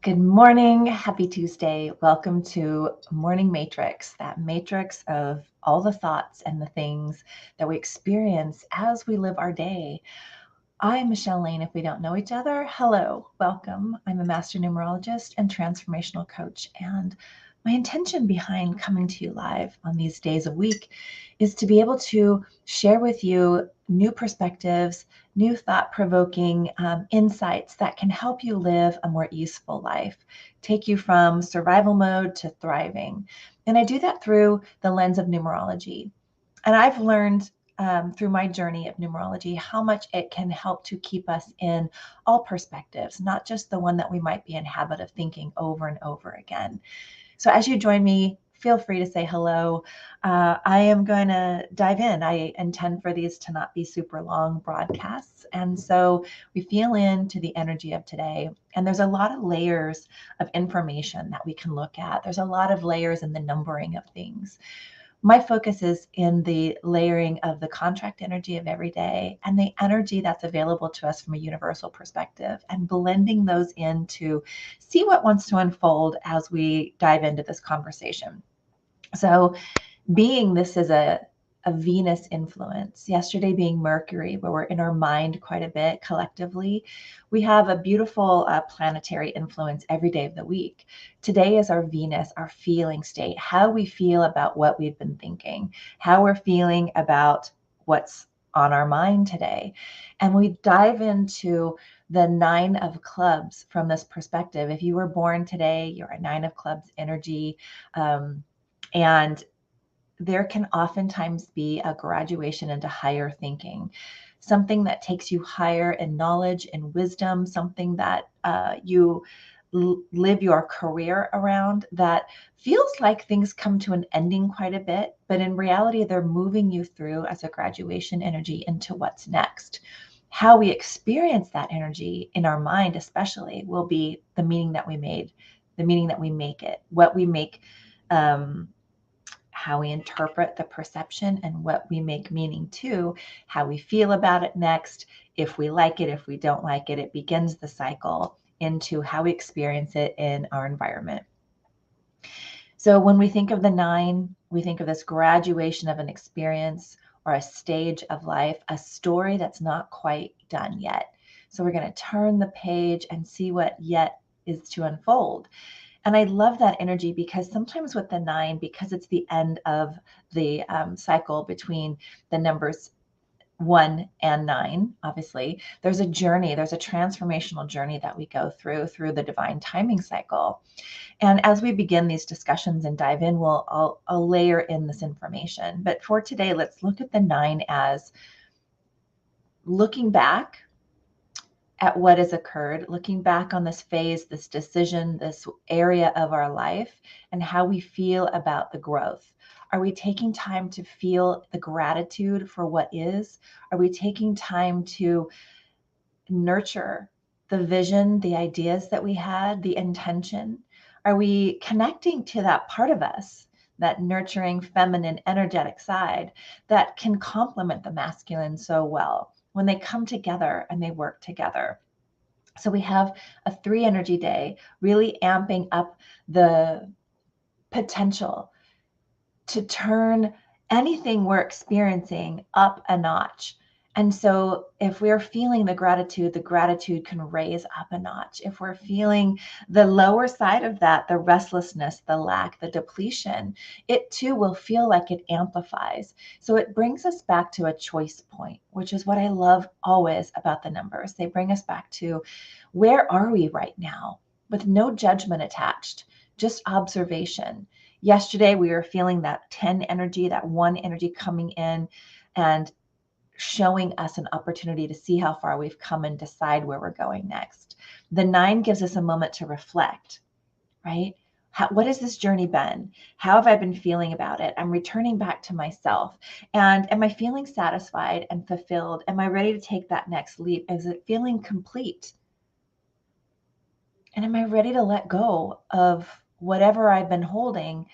Good morning. Happy Tuesday. Welcome to Morning Matrix, that matrix of all the thoughts and the things that we experience as we live our day. I'm Michelle Lane. If we don't know each other, hello, welcome. I'm a master numerologist and transformational coach. And my intention behind coming to you live on these days a week is to be able to share with you new perspectives, new thought-provoking insights that can help you live a more easeful life, take you from survival mode to thriving. And I do that through the lens of numerology. And I've learned through my journey of numerology how much it can help to keep us in all perspectives, not just the one that we might be in habit of thinking over and over again. So as you join me, feel free to say hello. I am going to dive in. I intend for these to not be super long broadcasts. And so we feel into the energy of today. And there's a lot of layers of information that we can look at. There's a lot of layers in the numbering of things. My focus is in the layering of the contract energy of every day and the energy that's available to us from a universal perspective, and blending those in to see what wants to unfold as we dive into this conversation. So being this is a Venus influence, yesterday being Mercury, where we're in our mind quite a bit collectively, we have a beautiful planetary influence every day of the week. Today is our Venus, our feeling state, how we feel about what we've been thinking, how we're feeling about what's on our mind today. And we dive into the Nine of Clubs from this perspective. If you were born today, you're a Nine of Clubs energy. And there can oftentimes be a graduation into higher thinking, something that takes you higher in knowledge and wisdom, something that you live your career around, that feels like things come to an ending quite a bit, but in reality, they're moving you through as a graduation energy into what's next. How we experience that energy in our mind, especially, will be the meaning that we made, the meaning that we make it, what we make. How we interpret the perception and what we make meaning to, how we feel about it next, if we like it, if we don't like it. It begins the cycle into how we experience it in our environment. So when we think of the nine, we think of this graduation of an experience or a stage of life, a story that's not quite done yet. So we're going to turn the page and see what yet is to unfold. And I love that energy because sometimes with the nine, because it's the end of the cycle between the numbers 1 and 9, obviously, there's a journey, there's a transformational journey that we go through the divine timing cycle. And as we begin these discussions and dive in, I'll layer in this information. But for today, let's look at the 9 as looking back at what has occurred, looking back on this phase, this decision, this area of our life, and how we feel about the growth. Are we taking time to feel the gratitude for what is? Are we taking time to nurture the vision, the ideas that we had, the intention? Are we connecting to that part of us, that nurturing, feminine, energetic side that can complement the masculine so well when they come together and they work together? So we have a 3 energy day, really amping up the potential to turn anything we're experiencing up a notch. And so if we're feeling the gratitude can raise up a notch. If we're feeling the lower side of that, the restlessness, the lack, the depletion, it too will feel like it amplifies. So it brings us back to a choice point, which is what I love always about the numbers. They bring us back to where are we right now with no judgment attached, just observation. Yesterday, we were feeling that 10 energy, that 1 energy coming in and showing us an opportunity to see how far we've come and decide where we're going next. The 9 gives us a moment to reflect, right? What has this journey been? How have I been feeling about it? I'm returning back to myself. And am I feeling satisfied and fulfilled? Am I ready to take that next leap? Is it feeling complete? And am I ready to let go of whatever I've been holding,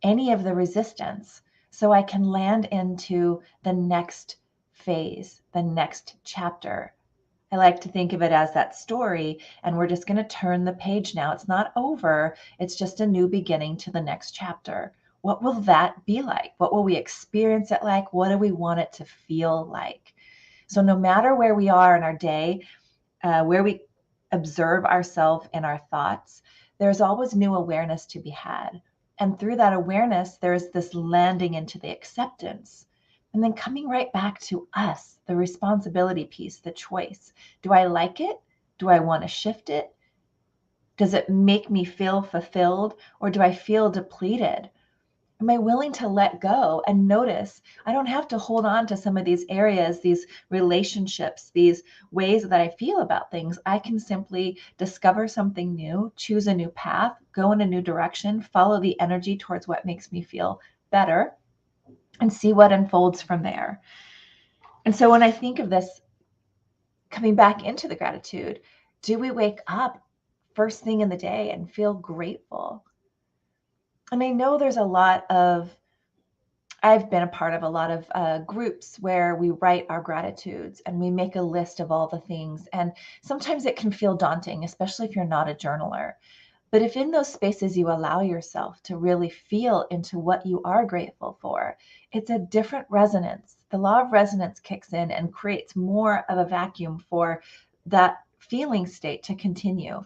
any of the resistance, so I can land into the next phase, the next chapter I like to think of it as that story, and we're just going to turn the page now. It's not over, it's just a new beginning to the next chapter. What will that be like? What will we experience it like? What do we want it to feel like? So, no matter where we are in our day, where we observe ourselves and our thoughts, there's always new awareness to be had. And through that awareness, there's this landing into the acceptance. And then coming right back to us, the responsibility piece, the choice. Do I like it? Do I want to shift it? Does it make me feel fulfilled, or do I feel depleted? Am I willing to let go and notice I don't have to hold on to some of these areas, these relationships, these ways that I feel about things? I can simply discover something new, choose a new path, go in a new direction, follow the energy towards what makes me feel better, and see what unfolds from there. And so when I think of this coming back into the gratitude, do we wake up first thing in the day and feel grateful? And I know there's a lot of I've been a part of a lot of groups where we write our gratitudes and we make a list of all the things. And sometimes it can feel daunting, especially if you're not a journaler. But if in those spaces you allow yourself to really feel into what you are grateful for, it's a different resonance. The law of resonance kicks in and creates more of a vacuum for that feeling state to continue.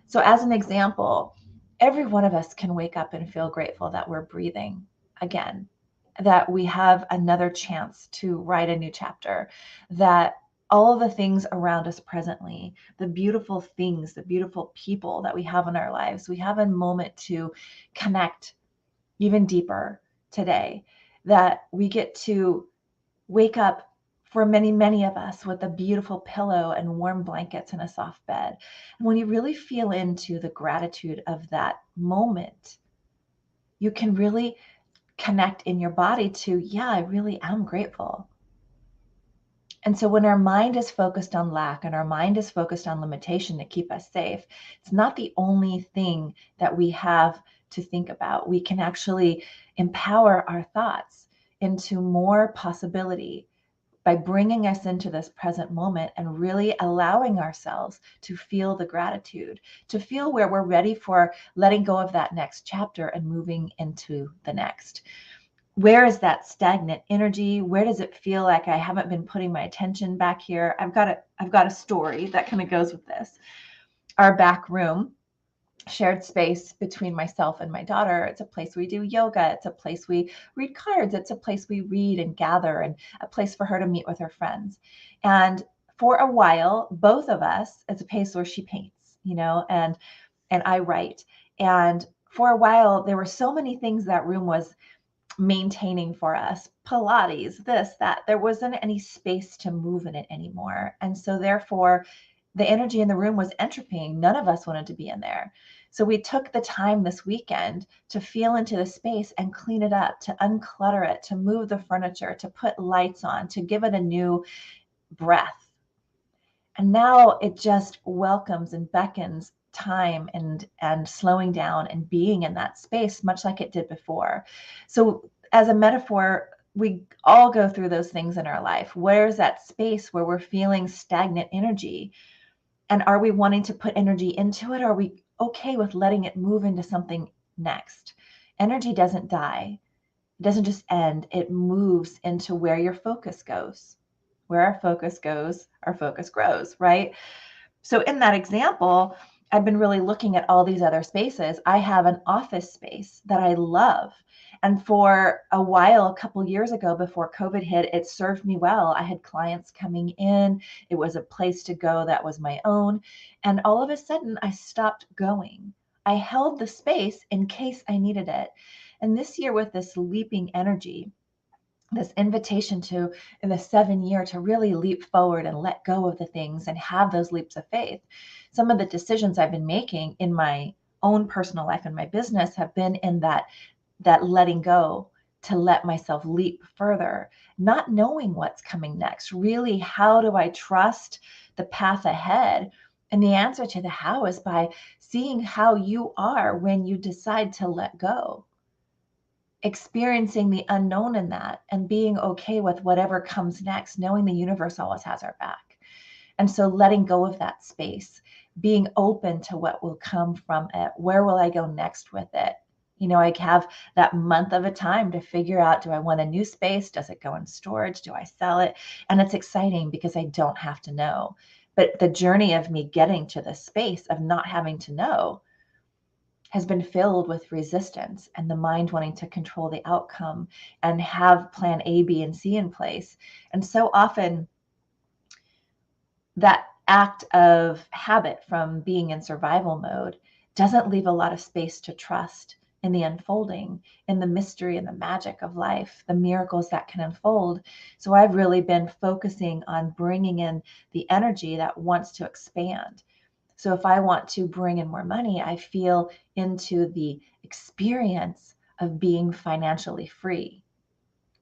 So, as an example, every one of us can wake up and feel grateful that we're breathing again, that we have another chance to write a new chapter, that all of the things around us presently, the beautiful things, the beautiful people that we have in our lives, we have a moment to connect even deeper today, that we get to wake up for many, many of us with a beautiful pillow and warm blankets and a soft bed. And when you really feel into the gratitude of that moment, you can really connect in your body to, yeah, I really am grateful. And so when our mind is focused on lack and our mind is focused on limitation to keep us safe, it's not the only thing that we have to think about. We can actually empower our thoughts into more possibility by bringing us into this present moment and really allowing ourselves to feel the gratitude, to feel where we're ready for letting go of that next chapter and moving into the next. Where is that stagnant energy? Where does it feel like I haven't been putting my attention back here? I've got a story that kind of goes with this. Our back room, shared space between myself and my daughter. It's a place we do yoga. It's a place we read cards. It's a place we read and gather, and a place for her to meet with her friends. And for a while, both of us, it's a place where she paints, and I write. And for a while, there were so many things that room was maintaining for us. Pilates, this, that. There wasn't any space to move in it anymore. And so therefore, the energy in the room was entropying. None of us wanted to be in there. So we took the time this weekend to feel into the space and clean it up, to unclutter it, to move the furniture, to put lights on, to give it a new breath. And now it just welcomes and beckons time and slowing down and being in that space, much like it did before. So as a metaphor, we all go through those things in our life. Where's that space where we're feeling stagnant energy? And are we wanting to put energy into it? Or are we okay with letting it move into something next? Energy doesn't die. It doesn't just end. It moves into where your focus goes. Where our focus goes, our focus grows, right? So in that example, I've been really looking at all these other spaces. I have an office space that I love. And for a while, a couple years ago before COVID hit, it served me well. I had clients coming in. It was a place to go that was my own. And all of a sudden, I stopped going. I held the space in case I needed it. And this year, with this leaping energy, this invitation to, in the 7 year, to really leap forward and let go of the things and have those leaps of faith. Some of the decisions I've been making in my own personal life and my business have been in that letting go, to let myself leap further, not knowing what's coming next. Really, how do I trust the path ahead? And the answer to the how is by seeing how you are when you decide to let go, experiencing the unknown in that and being okay with whatever comes next, knowing the universe always has our back. And so letting go of that space, being open to what will come from it. Where will I go next with it? I have that month of a time to figure out, do I want a new space? Does it go in storage? Do I sell it? And it's exciting because I don't have to know. But the journey of me getting to the space of not having to know has been filled with resistance and the mind wanting to control the outcome and have plan A, B, and C in place. And so often that act of habit from being in survival mode doesn't leave a lot of space to trust in the unfolding, in the mystery and the magic of life, the miracles that can unfold. So I've really been focusing on bringing in the energy that wants to expand. So if I want to bring in more money, I feel into the experience of being financially free.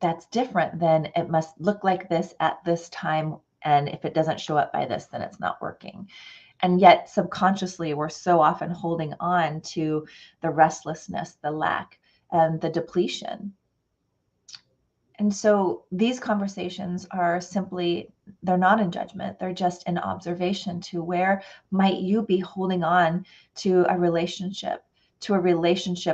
That's different than it must look like this at this time. And if it doesn't show up by this, then it's not working. And yet subconsciously, we're so often holding on to the restlessness, the lack, and the depletion. And so these conversations are simply, they're not in judgment. They're just an observation to where might you be holding on to a relationship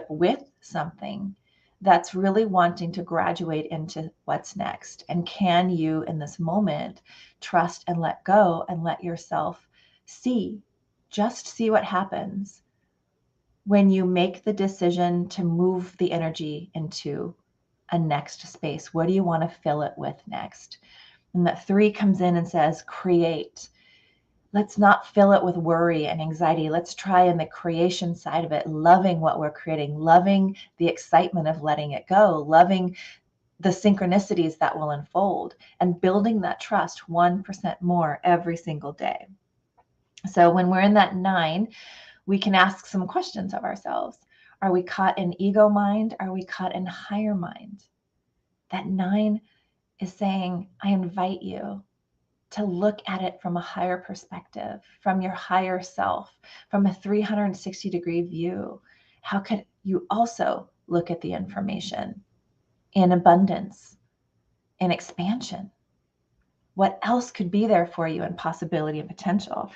with something that's really wanting to graduate into what's next. And can you in this moment trust and let go and let yourself just see what happens when you make the decision to move the energy into a next space? What do you want to fill it with next? And that 3 comes in and says, create. Let's not fill it with worry and anxiety. Let's try in the creation side of it, loving what we're creating, loving the excitement of letting it go, loving the synchronicities that will unfold, and building that trust 1% more every single day. So when we're in that 9, we can ask some questions of ourselves. Are we caught in ego mind? Are we caught in higher mind? That 9 is saying, I invite you to look at it from a higher perspective, from your higher self, from a 360-degree view. How could you also look at the information in abundance, in expansion? What else could be there for you in possibility and potential?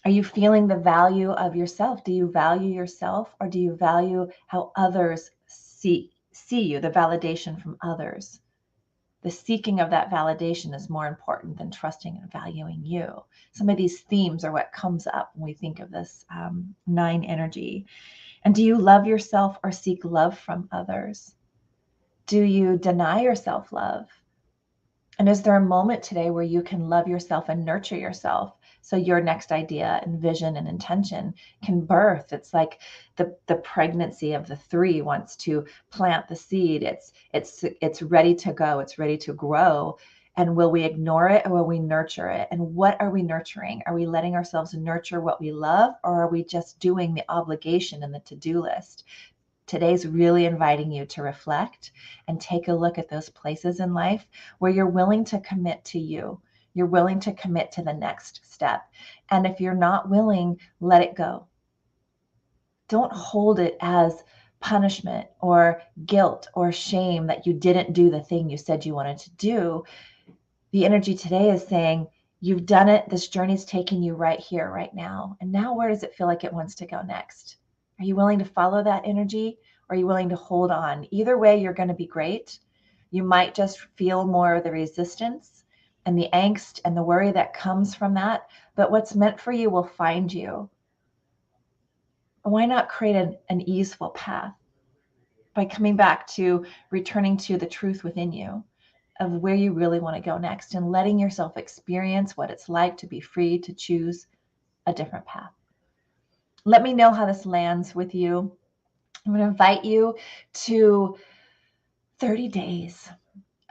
Are you feeling the value of yourself? Do you value yourself, or do you value how others see you, the validation from others? The seeking of that validation is more important than trusting and valuing you. Some of these themes are what comes up when we think of this 9 energy. And do you love yourself or seek love from others? Do you deny yourself love? And is there a moment today where you can love yourself and nurture yourself so your next idea and vision and intention can birth? It's like the pregnancy of the 3 wants to plant the seed. It's ready to go. It's ready to grow. And will we ignore it, or will we nurture it? And what are we nurturing? Are we letting ourselves nurture what we love, or are we just doing the obligation and the to-do list? Today's really inviting you to reflect and take a look at those places in life where you're willing to commit to you. You're willing to commit to the next step. And if you're not willing, let it go. Don't hold it as punishment or guilt or shame that you didn't do the thing you said you wanted to do. The energy today is saying, you've done it. This journey's taking you right here, right now. And now where does it feel like it wants to go next? Are you willing to follow that energy, or are you willing to hold on? Either way, you're going to be great. You might just feel more of the resistance and the angst and the worry that comes from that. But what's meant for you will find you. Why not create an easeful path by coming back to returning to the truth within you of where you really want to go next, and letting yourself experience what it's like to be free to choose a different path. Let me know how this lands with you. I'm going to invite you to 30 days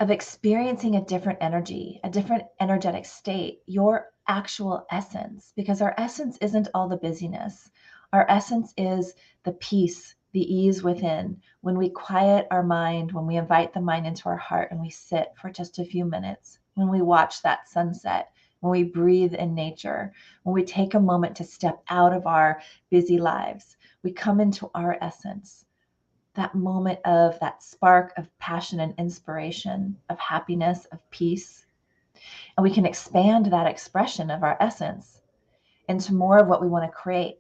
of experiencing a different energy, a different energetic state, your actual essence, because our essence isn't all the busyness. Our essence is the peace, the ease within. When we quiet our mind, when we invite the mind into our heart and we sit for just a few minutes, when we watch that sunset, when we breathe in nature, when we take a moment to step out of our busy lives, we come into our essence. That moment of that spark of passion and inspiration, of happiness, of peace. And we can expand that expression of our essence into more of what we want to create.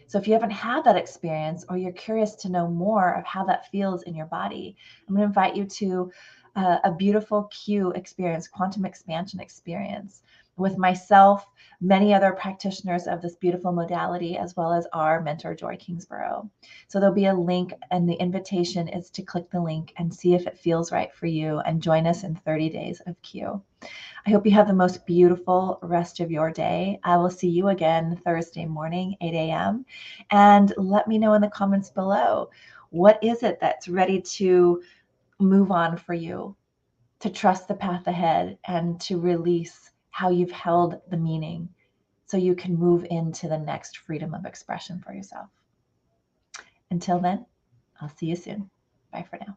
So if you haven't had that experience, or you're curious to know more of how that feels in your body, I'm going to invite you to a beautiful Q experience, quantum expansion experience, with myself, many other practitioners of this beautiful modality, as well as our mentor, Joy Kingsborough. So there'll be a link, and the invitation is to click the link and see if it feels right for you, and join us in 30 days of Q. I hope you have the most beautiful rest of your day. I will see you again Thursday morning, 8 a.m. And let me know in the comments below, what is it that's ready to move on for you, to trust the path ahead, and to release how you've held the meaning, so you can move into the next freedom of expression for yourself. Until then, I'll see you soon. Bye for now.